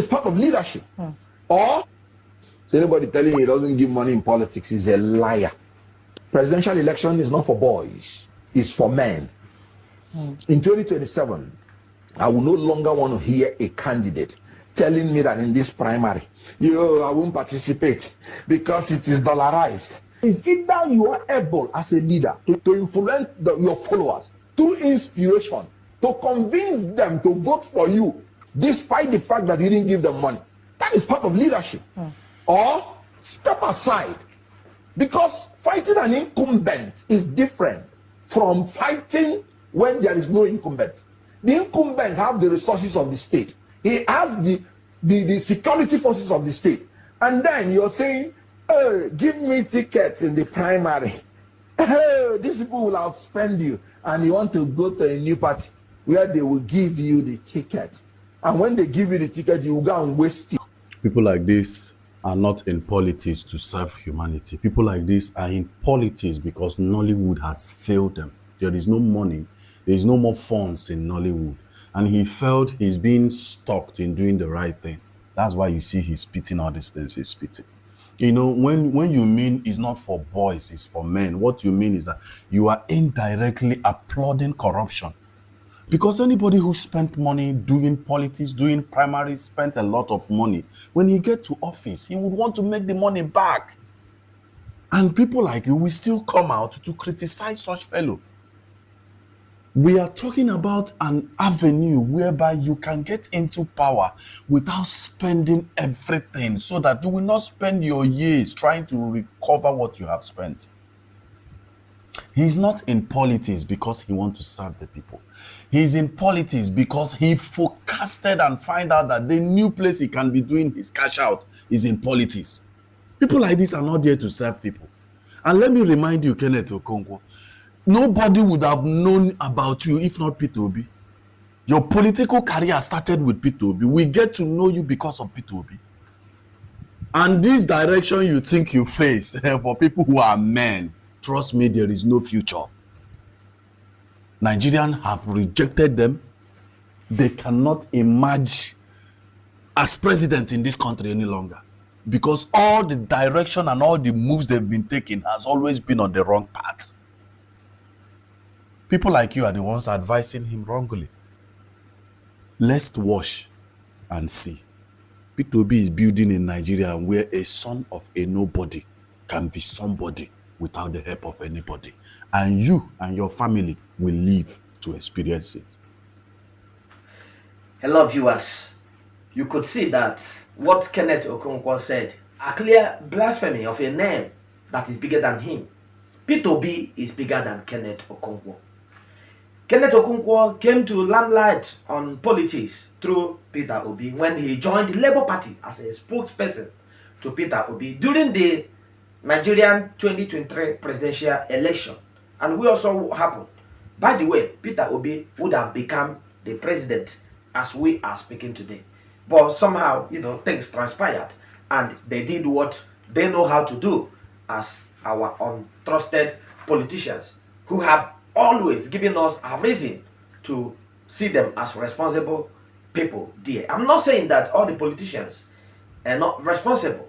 is part of leadership. Or so anybody telling you he doesn't give money in politics is a liar. Presidential election is not for boys, it's for men. In 2027, I will no longer want to hear a candidate telling me that in this primary, I won't participate because it is dollarized. It's either you are able as a leader to influence your followers through inspiration, to convince them to vote for you, despite the fact that you didn't give them money. That is part of leadership. Or step aside. Because fighting an incumbent is different from fighting when there is no incumbent. The incumbent have the resources of the state. He has the security forces of the state. And then you're saying, oh, give me tickets in the primary. Oh, these people will outspend you. And you want to go to a new party where they will give you the ticket. And when they give you the ticket, you will go and waste it. People like this are not in politics to serve humanity. People like this are in politics because Nollywood has failed them. There is no money. There is no more funds in Nollywood. And he felt he's being stuck in doing the right thing. That's why you see he's spitting all these things he's spitting. You know, when you mean it's not for boys, it's for men, what you mean is that you are indirectly applauding corruption. Because anybody who spent money doing politics, doing primaries, spent a lot of money. When he gets to office, he would want to make the money back. And people like you will still come out to criticize such fellow. We are talking about an avenue whereby you can get into power without spending everything, so that you will not spend your years trying to recover what you have spent. He's not in politics because he wants to serve the people. He's in politics because he forecasted and find out that the new place he can be doing his cash out is in politics. People like this are not there to serve people. And let me remind you, Kenneth Okonkwo, nobody would have known about you if not Peter Obi. Your political career started with Peter Obi. We get to know you because of Peter Obi. And this direction you think you face for people who are men, trust me, there is no future. Nigerians have rejected them. They cannot emerge as president in this country any longer, because all the direction and all the moves they've been taking has always been on the wrong path. People like you are the ones advising him wrongly. Let's watch and see. Peter Obi is building in Nigeria where a son of a nobody can be somebody without the help of anybody. And you and your family will live to experience it. Hello viewers, you could see that what Kenneth Okonkwo said, a clear blasphemy of a name that is bigger than him. Peter Obi is bigger than Kenneth Okonkwo. Kenneth Okonkwo came to limelight on politics through Peter Obi when he joined the Labour Party as a spokesperson to Peter Obi during the Nigerian 2023 presidential election. And we also happened. By the way, Peter Obi would have become the president as we are speaking today. But somehow, things transpired and they did what they know how to do as our untrusted politicians who have always given us a reason to see them as responsible people there. I'm not saying that all the politicians are not responsible.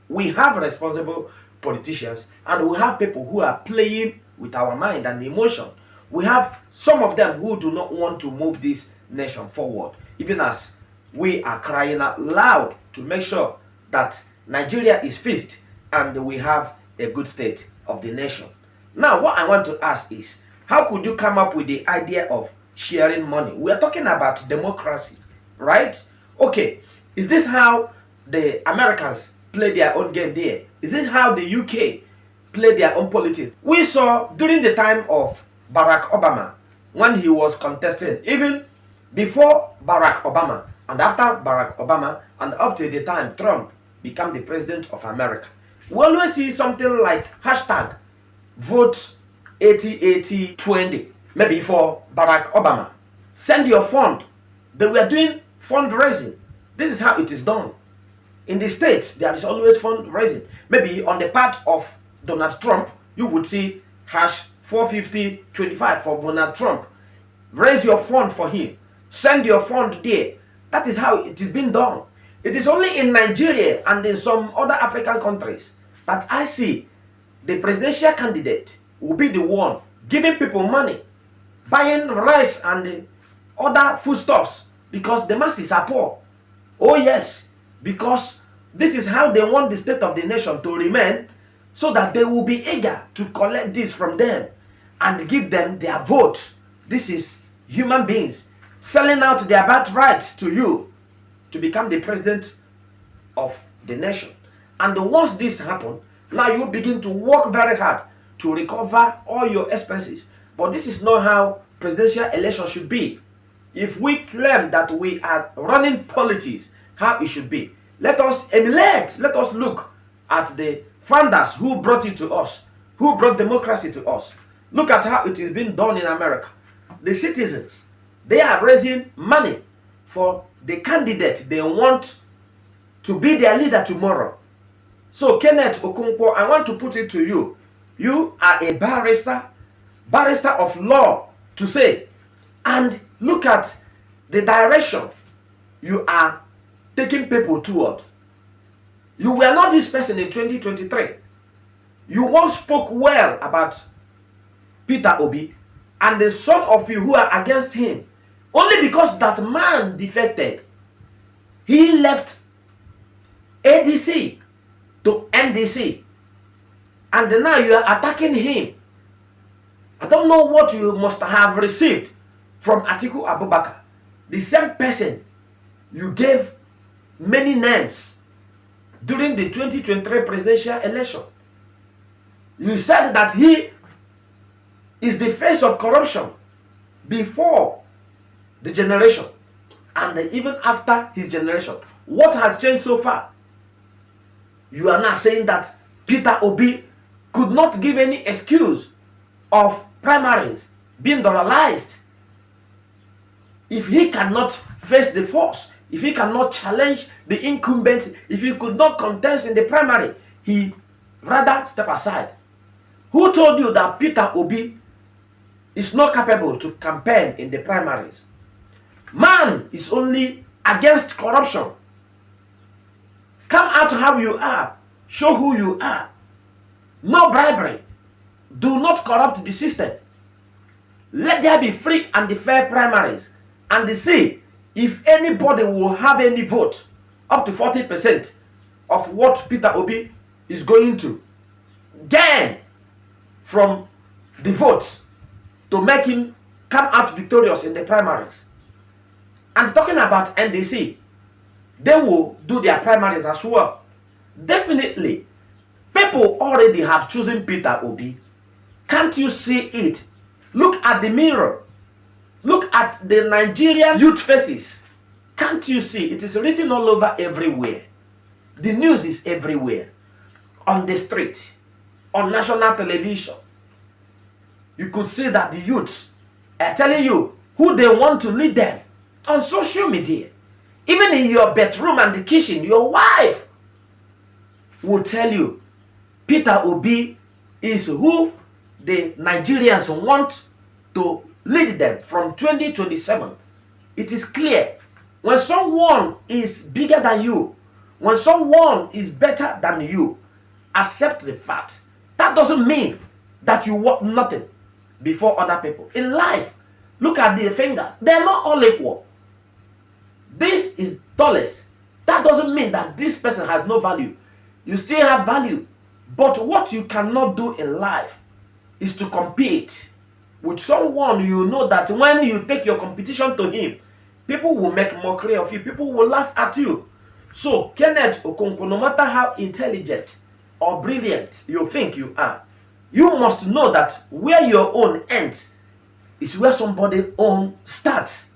We have responsible politicians and we have people who are playing with our mind and emotion. We have some of them who do not want to move this nation forward, even as we are crying out loud to make sure that Nigeria is fixed and we have a good state of the nation. Now, what I want to ask is, how could you come up with the idea of sharing money? We are talking about democracy, right? Okay, is this how the Americans play their own game there? Is this how the UK play their own politics? We saw during the time of Barack Obama, when he was contesting, even before Barack Obama and after Barack Obama and up to the time Trump became the president of America, we always see something like hashtag vote 80-80-20, maybe for Barack Obama. Send your fund. They were doing fundraising. This is how it is done. In the States, there is always fundraising. Maybe on the part of Donald Trump, you would see hash 450-25 for Donald Trump. Raise your fund for him. Send your fund there. That is how it is being done. It is only in Nigeria and in some other African countries that I see the presidential candidate will be the one giving people money, buying rice and other foodstuffs because the masses are poor. Oh yes, because this is how they want the state of the nation to remain, so that they will be eager to collect this from them and give them their vote. This is human beings selling out their birthrights to you to become the president of the nation. And once this happens, now you begin to work very hard to recover all your expenses. But this is not how presidential election should be. If we claim that we are running politics, how it should be, let us emulate, let us look at the founders who brought it to us, who brought democracy to us. Look at how it is being done in America. The citizens, they are raising money for the candidate they want to be their leader tomorrow. So Kenneth Okonkwo, I want to put it to you. You are a barrister of law to say, and look at the direction you are taking people toward. You were not this person in 2023. You once spoke well about Peter Obi, and there's some of you who are against him only because that man defected. He left ADC to NDC, and now you are attacking him. I don't know what you must have received from Atiku Abubakar, the same person you gave many names during the 2023 presidential election. You said that he is the face of corruption before the generation and even after his generation. What has changed so far? You are now saying that Peter Obi could not give any excuse of primaries being dollarized. If he cannot face the force, if he cannot challenge the incumbents, if he could not contest in the primary, he rather step aside. Who told you that Peter Obi is not capable to campaign in the primaries? Man is only against corruption. Come out how you are. Show who you are. No bribery. Do not corrupt the system. Let there be free and fair primaries. And see if anybody will have any vote up to 40% of what Peter Obi is going to gain from the votes to make him come out victorious in the primaries. And talking about NDC, they will do their primaries as well. Definitely, people already have chosen Peter Obi. Can't you see it? Look at the mirror. Look at the Nigerian youth faces. Can't you see? It is written all over everywhere. The news is everywhere. On the street, on national television. You could see that the youths are telling you who they want to lead them. On social media, even in your bedroom and the kitchen, your wife will tell you Peter Obi is who the Nigerians want to lead them from 2027. It is clear. When someone is bigger than you, when someone is better than you, accept the fact. That doesn't mean that you want nothing before other people. In life, look at the finger. They are not all equal. This is tallest. That doesn't mean that this person has no value. You still have value. But what you cannot do in life is to compete with someone you know that when you take your competition to him, people will make mockery of you. People will laugh at you. So, Kenneth Okonkwo, no matter how intelligent or brilliant you think you are, you must know that where your own ends is where somebody's own starts.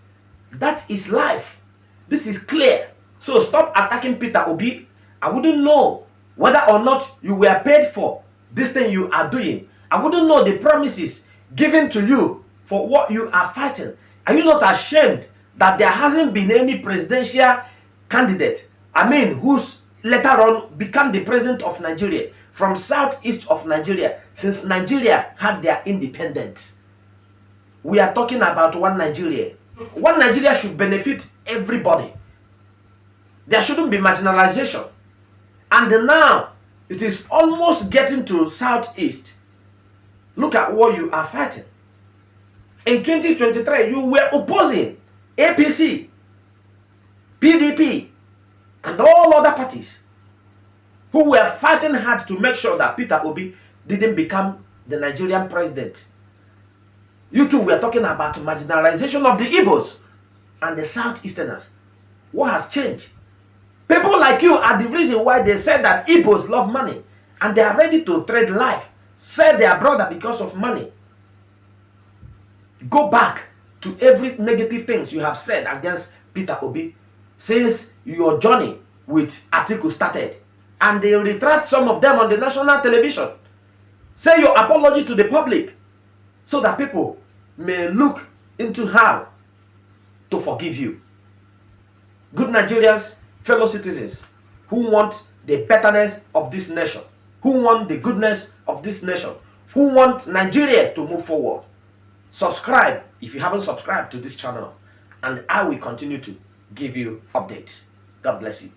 That is life. This is clear. So stop attacking Peter Obi. I wouldn't know whether or not you were paid for this thing you are doing. I wouldn't know the promises given to you for what you are fighting. Are you not ashamed that there hasn't been any presidential candidate, who's later on become the president of Nigeria from southeast of Nigeria since Nigeria had their independence? We are talking about one Nigeria. One Nigeria should benefit everybody. There shouldn't be marginalization. And now, it is almost getting to Southeast. Look at what you are fighting. In 2023, you were opposing APC, PDP, and all other parties who were fighting hard to make sure that Peter Obi didn't become the Nigerian president. You two were talking about marginalization of the Igbos and the Southeasterners. What has changed? People like you are the reason why they said that Igbos love money and they are ready to trade life, sell their brother because of money. Go back to every negative things you have said against Peter Obi since your journey with Atiku started. And they retract some of them on the national television. Say your apology to the public so that people may look into how to forgive you. Good Nigerians, fellow citizens who want the betterness of this nation, who want the goodness of this nation, who want Nigeria to move forward, subscribe if you haven't subscribed to this channel, and I will continue to give you updates. God bless you.